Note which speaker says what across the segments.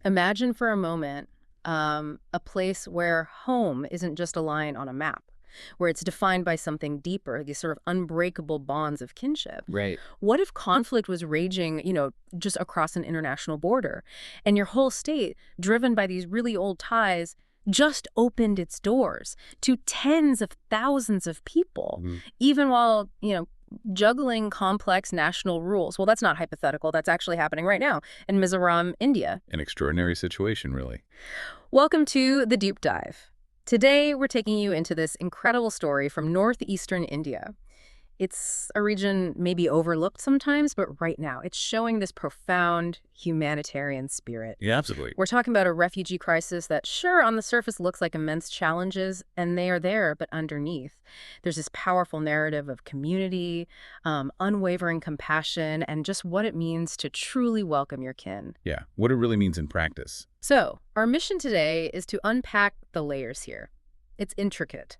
Speaker 1: Imagine for a moment a place where home isn't just a line on a map, where it's defined by something deeper, these sort of unbreakable bonds of kinship.
Speaker 2: Right.
Speaker 1: What if conflict was raging, just across an international border, and your whole state, driven by these really old ties, just opened its doors to tens of thousands of people,
Speaker 2: Mhm.
Speaker 1: even while, juggling complex national rules? Well, that's not hypothetical. That's actually happening right now in Mizoram, India.
Speaker 2: An extraordinary situation, really.
Speaker 1: Welcome to The Deep Dive. Today, we're taking you into this incredible story from northeastern India. It's a region maybe overlooked sometimes, but right now it's showing this profound humanitarian spirit.
Speaker 2: Yeah, absolutely.
Speaker 1: We're talking about a refugee crisis that, sure, on the surface looks like immense challenges, and they are there, but underneath, there's this powerful narrative of community, unwavering compassion, and just what it means to truly welcome your kin.
Speaker 2: Yeah, what it really means in practice.
Speaker 1: So, our mission today is to unpack the layers here. It's intricate.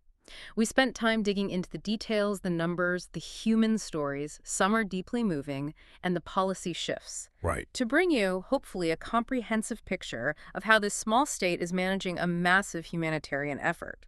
Speaker 1: We spent time digging into the details, the numbers, the human stories, some are deeply moving, and the policy shifts,
Speaker 2: Right.
Speaker 1: to bring you, hopefully, a comprehensive picture of how this small state is managing a massive humanitarian effort.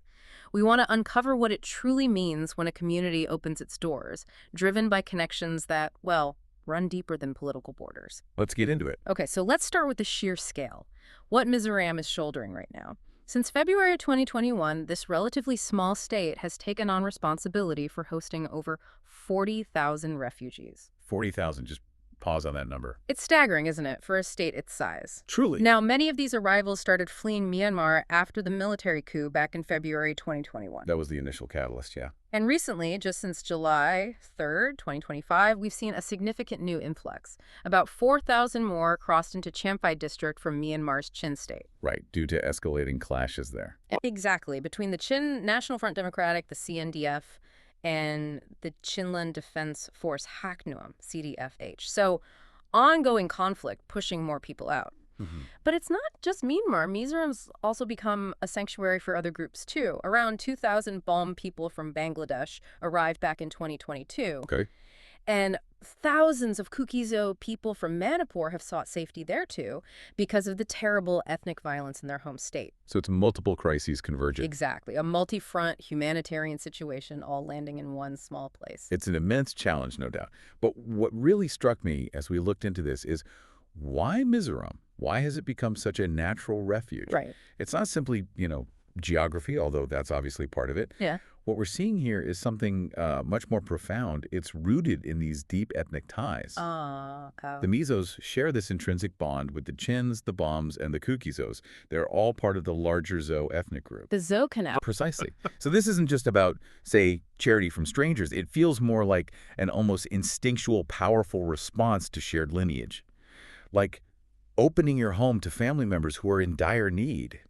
Speaker 1: We want to uncover what it truly means when a community opens its doors, driven by connections that, well, run deeper than political borders.
Speaker 2: Let's get into it.
Speaker 1: Okay, so let's start with the sheer scale. What Mizoram is shouldering right now. Since February 2021, this relatively small state has taken on responsibility for hosting over 40,000 refugees.
Speaker 2: 40,000, just pause on that number.
Speaker 1: It's staggering, isn't it, for a state its size?
Speaker 2: Truly.
Speaker 1: Now, many of these arrivals started fleeing Myanmar after the military coup back in February 2021.
Speaker 2: That was the initial catalyst, yeah.
Speaker 1: And recently, just since July 3rd, 2025, we've seen a significant new influx. About 4,000 more crossed into Champhai district from Myanmar's Chin state.
Speaker 2: Right, due to escalating clashes there.
Speaker 1: Exactly, between the Chin National Front Democratic, the CNDF, and the Chinland Defense Force Haknuam, CDFH. So, ongoing conflict pushing more people out. But it's not just Myanmar. Mizoram's also become a sanctuary for other groups, too. Around 2,000 Bam people from Bangladesh arrived back in 2022.
Speaker 2: Okay.
Speaker 1: And thousands of Kukizo people from Manipur have sought safety there, too, because of the terrible ethnic violence in their home state.
Speaker 2: So it's multiple crises converging.
Speaker 1: Exactly. A multi-front humanitarian situation all landing in one small place.
Speaker 2: It's an immense challenge, no doubt. But what really struck me as we looked into this is why Mizoram? Why has it become such a natural refuge?
Speaker 1: Right.
Speaker 2: It's not simply, geography, although that's obviously part of it.
Speaker 1: Yeah.
Speaker 2: What we're seeing here is something much more profound. It's rooted in these deep ethnic ties. The Mizos share this intrinsic bond with the Chins, the Bams, and the Kukizos. They're all part of the larger Zo ethnic group.
Speaker 1: The Zo Canal.
Speaker 2: Precisely. So this isn't just about, say, charity from strangers. It feels more like an almost instinctual, powerful response to shared lineage. Like opening your home to family members who are in dire need.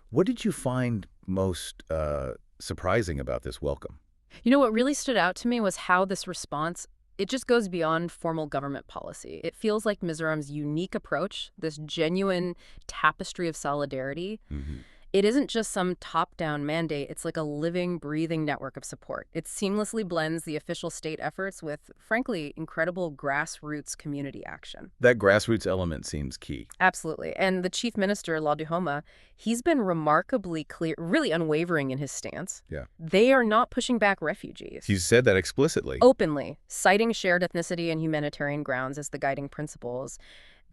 Speaker 2: What did you find most surprising about this welcome?
Speaker 1: What really stood out to me was how this response, it just goes beyond formal government policy. It feels like Mizoram's unique approach, this genuine tapestry of solidarity. It isn't just some top-down mandate. It's like a living, breathing network of support. It seamlessly blends the official state efforts with, frankly, incredible grassroots community action.
Speaker 2: That grassroots element seems key.
Speaker 1: Absolutely. And the Chief Minister Lalduhoma, he's been remarkably clear, really unwavering in his stance.
Speaker 2: Yeah.
Speaker 1: They are not pushing back refugees.
Speaker 2: He said that explicitly.
Speaker 1: Openly, citing shared ethnicity and humanitarian grounds as the guiding principles.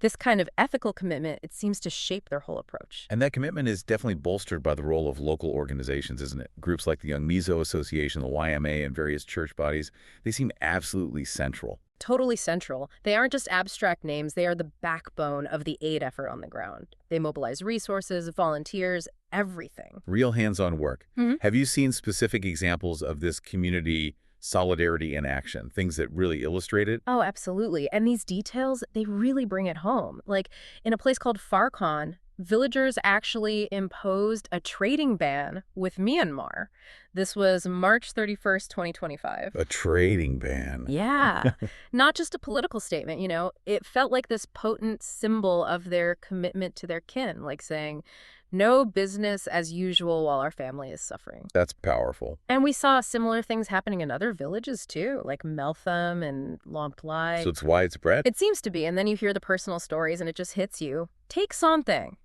Speaker 1: This kind of ethical commitment, it seems to shape their whole approach.
Speaker 2: And that commitment is definitely bolstered by the role of local organizations, isn't it? Groups like the Young Mizo Association, the YMA, and various church bodies, they seem absolutely central.
Speaker 1: Totally central. They aren't just abstract names. They are the backbone of the aid effort on the ground. They mobilize resources, volunteers, everything.
Speaker 2: Real hands-on work.
Speaker 1: Mhm.
Speaker 2: Have you seen specific examples of this community solidarity in action, things that really illustrate it?
Speaker 1: Oh, absolutely. And these details, they really bring it home. Like in a place called Farkon, villagers actually imposed a trading ban with Myanmar. This was March 31st, 2025.
Speaker 2: A trading ban.
Speaker 1: Yeah, not just a political statement, it felt like this potent symbol of their commitment to their kin, like saying, no business as usual while our family is suffering.
Speaker 2: That's powerful.
Speaker 1: And we saw similar things happening in other villages, too, like Meltham and Lomtlai.
Speaker 2: So it's widespread?
Speaker 1: It seems to be, and then you hear the personal stories and it just hits you. Take Something.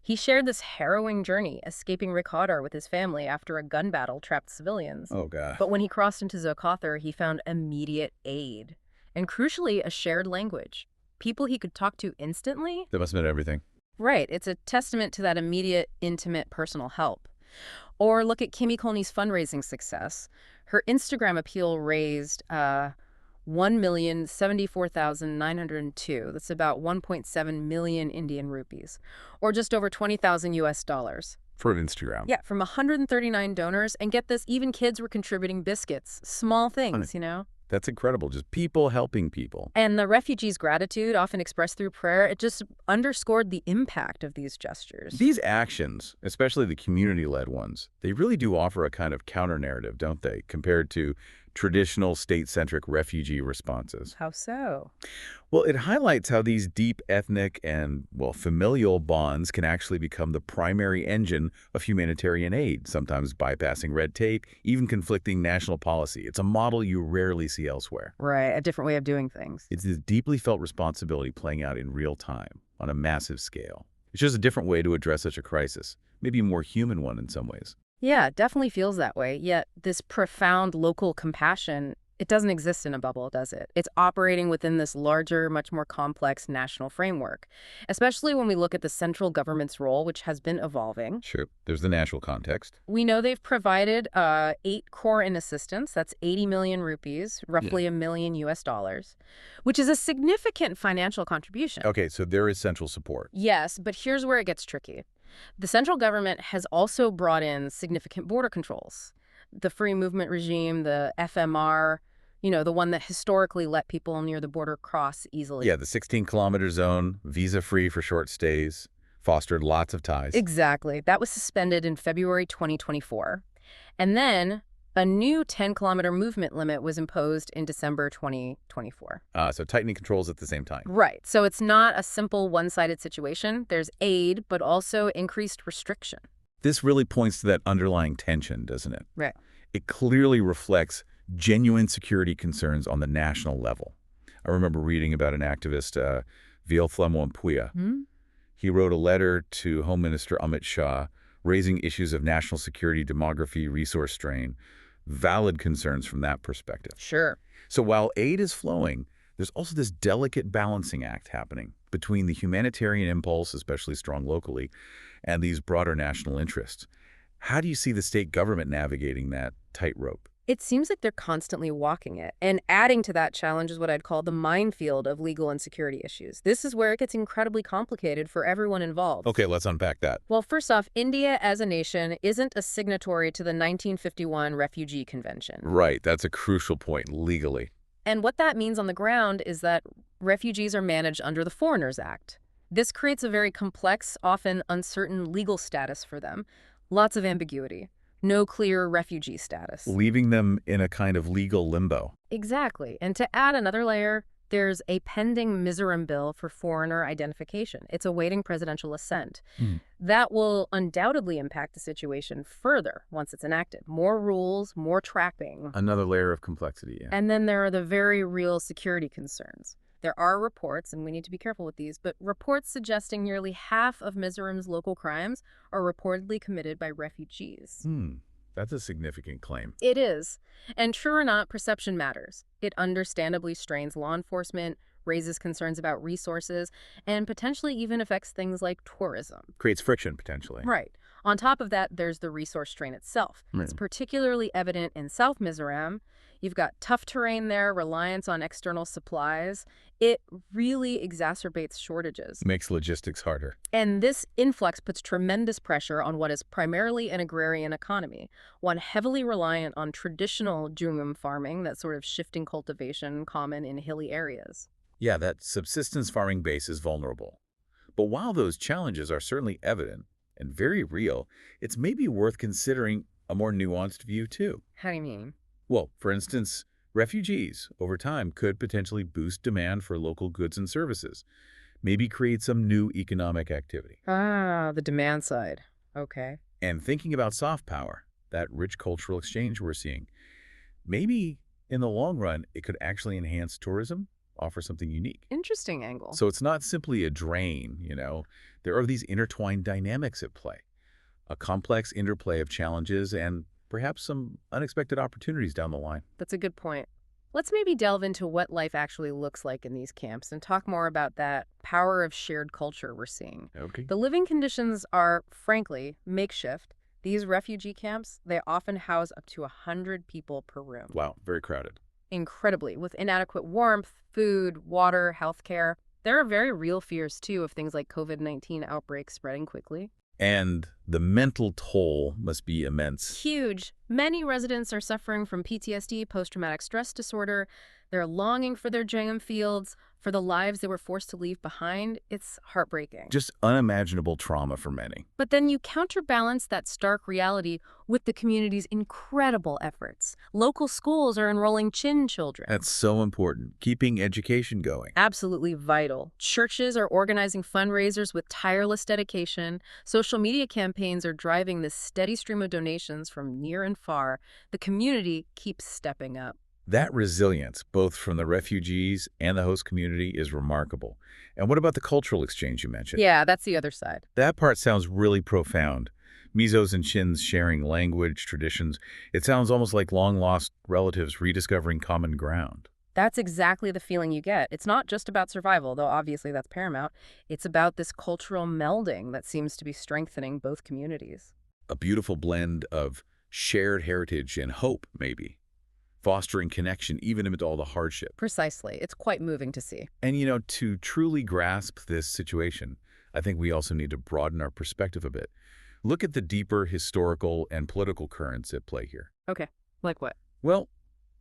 Speaker 1: He shared this harrowing journey, escaping Rikadar with his family after a gun battle trapped civilians.
Speaker 2: Oh, God.
Speaker 1: But when he crossed into Zokothar, he found immediate aid. And crucially, a shared language. People he could talk to instantly.
Speaker 2: That must have been everything.
Speaker 1: Right. It's a testament to that immediate, intimate, personal help. Or look at Kimi Kolni's fundraising success. Her Instagram appeal raised 1,074,902. That's about 1.7 million Indian rupees, or just over 20,000 US dollars.
Speaker 2: For Instagram.
Speaker 1: Yeah, from 139 donors. And get this, even kids were contributing biscuits. Small things,
Speaker 2: That's incredible. Just people helping people.
Speaker 1: And the refugees' gratitude, often expressed through prayer, it just underscored the impact of these gestures.
Speaker 2: These actions, especially the community-led ones, they really do offer a kind of counter-narrative, don't they, compared to traditional state-centric refugee responses.
Speaker 1: How so?
Speaker 2: Well, it highlights how these deep ethnic and, familial bonds can actually become the primary engine of humanitarian aid, sometimes bypassing red tape, even conflicting national policy. It's a model you rarely see elsewhere.
Speaker 1: Right, a different way of doing things.
Speaker 2: It's this deeply felt responsibility playing out in real time, on a massive scale. It's just a different way to address such a crisis, maybe a more human one in some ways.
Speaker 1: Yeah, it definitely feels that way. Yet this profound local compassion, it doesn't exist in a bubble, does it? It's operating within this larger, much more complex national framework, especially when we look at the central government's role, which has been evolving.
Speaker 2: Sure. There's the national context.
Speaker 1: We know they've provided 8 crore in assistance. That's 80 million rupees, roughly $1 million US dollars, which is a significant financial contribution.
Speaker 2: Okay, so there is central support.
Speaker 1: Yes, but here's where it gets tricky. The central government has also brought in significant border controls. The free movement regime, the FMR, the one that historically let people near the border cross easily.
Speaker 2: Yeah, the 16-kilometer zone, visa-free for short stays, fostered lots of ties.
Speaker 1: Exactly. That was suspended in February 2024. And then a new 10-kilometer movement limit was imposed in December 2024.
Speaker 2: So tightening controls at the same time.
Speaker 1: Right. So it's not a simple one-sided situation. There's aid, but also increased restriction.
Speaker 2: This really points to that underlying tension, doesn't it?
Speaker 1: Right.
Speaker 2: It clearly reflects genuine security concerns on the national level. I remember reading about an activist, Vielflamo Mpuya. He wrote a letter to Home Minister Amit Shah raising issues of national security, demography, resource strain, valid concerns from that perspective.
Speaker 1: Sure.
Speaker 2: So while aid is flowing, there's also this delicate balancing act happening between the humanitarian impulse, especially strong locally, and these broader national interests. How do you see the state government navigating that tightrope?
Speaker 1: It seems like they're constantly walking it. And adding to that challenge is what I'd call the minefield of legal and security issues. This is where it gets incredibly complicated for everyone involved.
Speaker 2: Okay, let's unpack that.
Speaker 1: Well, first off, India as a nation isn't a signatory to the 1951 Refugee Convention.
Speaker 2: Right, that's a crucial point legally.
Speaker 1: And what that means on the ground is that refugees are managed under the Foreigners Act. This creates a very complex, often uncertain legal status for them. Lots of ambiguity. No clear refugee status.
Speaker 2: Leaving them in a kind of legal limbo.
Speaker 1: Exactly. And to add another layer, there's a pending Mizoram bill for foreigner identification. It's awaiting presidential assent. That will undoubtedly impact the situation further once it's enacted. More rules, more tracking.
Speaker 2: Another layer of complexity, yeah.
Speaker 1: And then there are the very real security concerns. There are reports, and we need to be careful with these, but reports suggesting nearly half of Mizoram's local crimes are reportedly committed by refugees.
Speaker 2: That's a significant claim.
Speaker 1: It is. And true or not, perception matters. It understandably strains law enforcement, raises concerns about resources, and potentially even affects things like tourism.
Speaker 2: Creates friction, potentially.
Speaker 1: Right. On top of that, there's the resource strain itself. It's particularly evident in South Mizoram. You've got tough terrain there, reliance on external supplies. It really exacerbates shortages.
Speaker 2: Makes logistics harder.
Speaker 1: And this influx puts tremendous pressure on what is primarily an agrarian economy, one heavily reliant on traditional jungum farming, that sort of shifting cultivation common in hilly areas.
Speaker 2: Yeah, that subsistence farming base is vulnerable. But while those challenges are certainly evident and very real, it's maybe worth considering a more nuanced view, too.
Speaker 1: How do you mean?
Speaker 2: Well, for instance, refugees, over time, could potentially boost demand for local goods and services, maybe create some new economic activity.
Speaker 1: Ah, the demand side. Okay.
Speaker 2: And thinking about soft power, that rich cultural exchange we're seeing, maybe in the long run, it could actually enhance tourism, offer something unique.
Speaker 1: Interesting angle.
Speaker 2: So it's not simply a drain, There are these intertwined dynamics at play, a complex interplay of challenges and perhaps some unexpected opportunities down the line.
Speaker 1: That's a good point. Let's maybe delve into what life actually looks like in these camps and talk more about that power of shared culture we're seeing.
Speaker 2: Okay.
Speaker 1: The living conditions are, frankly, makeshift. These refugee camps, they often house up to 100 people per room.
Speaker 2: Wow, very crowded.
Speaker 1: Incredibly, with inadequate warmth, food, water, healthcare. There are very real fears, too, of things like COVID-19 outbreaks spreading quickly.
Speaker 2: And the mental toll must be immense.
Speaker 1: Huge. Many residents are suffering from PTSD, post-traumatic stress disorder. They're longing for their jam fields, for the lives they were forced to leave behind. It's heartbreaking.
Speaker 2: Just unimaginable trauma for many.
Speaker 1: But then you counterbalance that stark reality with the community's incredible efforts. Local schools are enrolling Chin children.
Speaker 2: That's so important, keeping education going.
Speaker 1: Absolutely vital. Churches are organizing fundraisers with tireless dedication. Social media campaigns are driving this steady stream of donations from near and far. The community keeps stepping up.
Speaker 2: That resilience, both from the refugees and the host community, is remarkable. And what about the cultural exchange you mentioned?
Speaker 1: Yeah, that's the other side.
Speaker 2: That part sounds really profound. Mizos and Chins sharing language, traditions. It sounds almost like long-lost relatives rediscovering common ground.
Speaker 1: That's exactly the feeling you get. It's not just about survival, though obviously that's paramount. It's about this cultural melding that seems to be strengthening both communities.
Speaker 2: A beautiful blend of shared heritage and hope, maybe. Fostering connection even amid all the hardship.
Speaker 1: Precisely. It's quite moving to see.
Speaker 2: And, to truly grasp this situation, I think we also need to broaden our perspective a bit. Look at the deeper historical and political currents at play here.
Speaker 1: Okay. Like what?
Speaker 2: Well,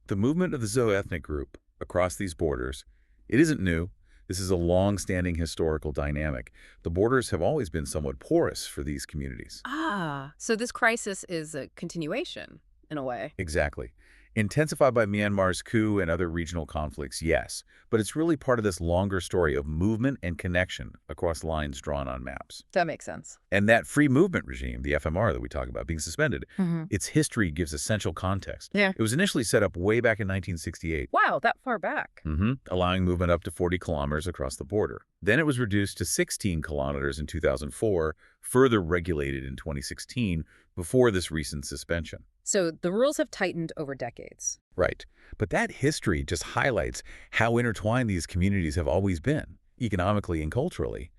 Speaker 2: the movement of the Zo ethnic group across these borders, it isn't new. This is a long-standing historical dynamic. The borders have always been somewhat porous for these communities.
Speaker 1: Ah, so this crisis is a continuation, in a way.
Speaker 2: Exactly. Intensified by Myanmar's coup and other regional conflicts, yes, but it's really part of this longer story of movement and connection across lines drawn on maps.
Speaker 1: That makes sense.
Speaker 2: And that free movement regime, the FMR that we talk about being suspended,
Speaker 1: Mm-hmm.
Speaker 2: its history gives essential context.
Speaker 1: Yeah.
Speaker 2: It was initially set up way back in 1968.
Speaker 1: Wow, that far back.
Speaker 2: Allowing movement up to 40 kilometers across the border. Then it was reduced to 16 kilometers in 2004, further regulated in 2016, before this recent suspension.
Speaker 1: So the rules have tightened over decades.
Speaker 2: Right. But that history just highlights how intertwined these communities have always been, economically and culturally.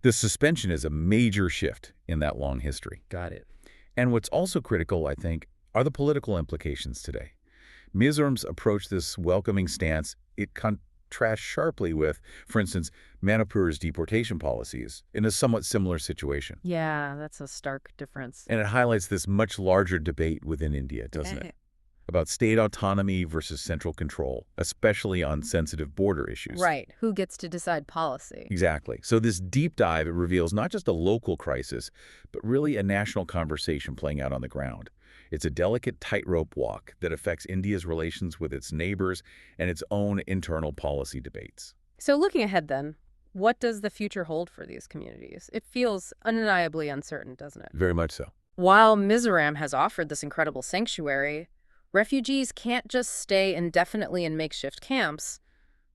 Speaker 2: The suspension is a major shift in that long history.
Speaker 1: Got it.
Speaker 2: And what's also critical, I think, are the political implications today. Mizoram's approach this welcoming stance, it contrasts sharply with, for instance, Manipur's deportation policies in a somewhat similar situation.
Speaker 1: Yeah, that's a stark difference.
Speaker 2: And it highlights this much larger debate within India, doesn't it? About state autonomy versus central control, especially on sensitive border issues.
Speaker 1: Right. Who gets to decide policy?
Speaker 2: Exactly. So this deep dive, it reveals not just a local crisis, but really a national conversation playing out on the ground. It's a delicate tightrope walk that affects India's relations with its neighbors and its own internal policy debates.
Speaker 1: So looking ahead then, what does the future hold for these communities? It feels undeniably uncertain, doesn't it?
Speaker 2: Very much so.
Speaker 1: While Mizoram has offered this incredible sanctuary, refugees can't just stay indefinitely in makeshift camps,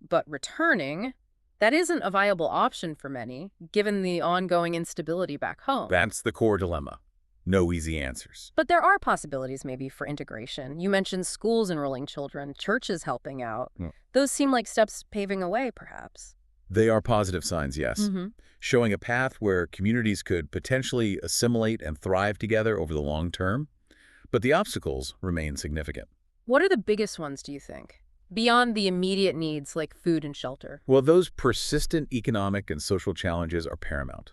Speaker 1: but returning, that isn't a viable option for many, given the ongoing instability back home.
Speaker 2: That's the core dilemma. No easy answers.
Speaker 1: But there are possibilities maybe for integration. You mentioned schools enrolling children, churches helping out.
Speaker 2: Yeah.
Speaker 1: Those seem like steps paving a way, perhaps.
Speaker 2: They are positive signs, yes, showing a path where communities could potentially assimilate and thrive together over the long term. But the obstacles remain significant.
Speaker 1: What are the biggest ones, do you think, beyond the immediate needs like food and shelter?
Speaker 2: Well, those persistent economic and social challenges are paramount.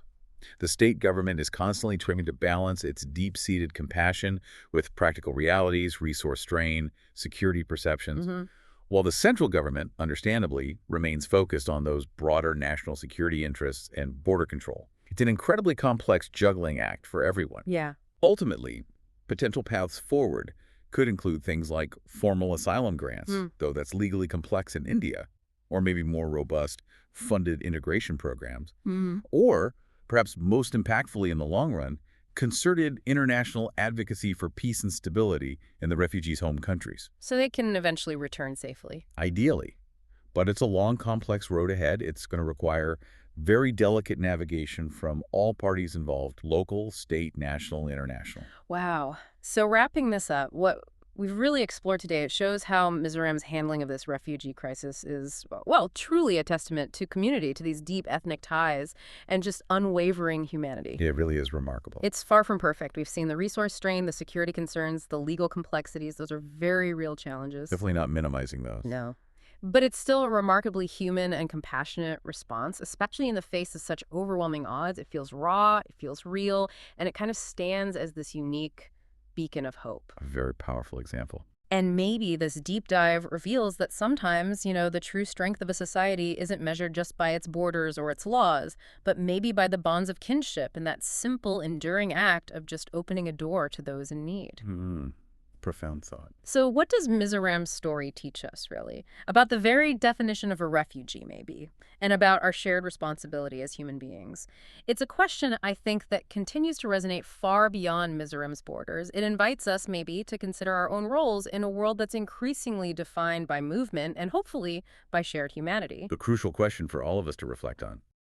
Speaker 2: The state government is constantly trying to balance its deep-seated compassion with practical realities, resource strain, security perceptions, while the central government, understandably, remains focused on those broader national security interests and border control. It's an incredibly complex juggling act for everyone.
Speaker 1: Yeah.
Speaker 2: Ultimately, Potential paths forward could include things like formal asylum grants, though that's legally complex in India, or maybe more robust, funded integration programs, or, perhaps most impactfully in the long run, concerted international advocacy for peace and stability in the refugees' home countries.
Speaker 1: So they can eventually return safely.
Speaker 2: Ideally. But it's a long, complex road ahead. It's going to require very delicate navigation from all parties involved, local, state, national, international.
Speaker 1: Wow. So wrapping this up, what we've really explored today, it shows how Mizoram's handling of this refugee crisis is, well, truly a testament to community, to these deep ethnic ties, and just unwavering humanity.
Speaker 2: It really is remarkable.
Speaker 1: It's far from perfect. We've seen the resource strain, the security concerns, the legal complexities. Those are very real challenges.
Speaker 2: Definitely not minimizing those.
Speaker 1: No. But it's still a remarkably human and compassionate response, especially in the face of such overwhelming odds. It feels raw, it feels real, and it kind of stands as this unique beacon of hope.
Speaker 2: A very powerful example.
Speaker 1: And maybe this deep dive reveals that sometimes, the true strength of a society isn't measured just by its borders or its laws, but maybe by the bonds of kinship and that simple, enduring act of just opening a door to those in need.
Speaker 2: Profound thought.
Speaker 1: So what does Mizoram's story teach us, really? About the very definition of a refugee, maybe, and about our shared responsibility as human beings. It's a question, I think, that continues to resonate far beyond Mizoram's borders. It invites us, maybe, to consider our own roles in a world that's increasingly defined by movement and, hopefully, by shared humanity.
Speaker 2: The crucial question for all of us to reflect on.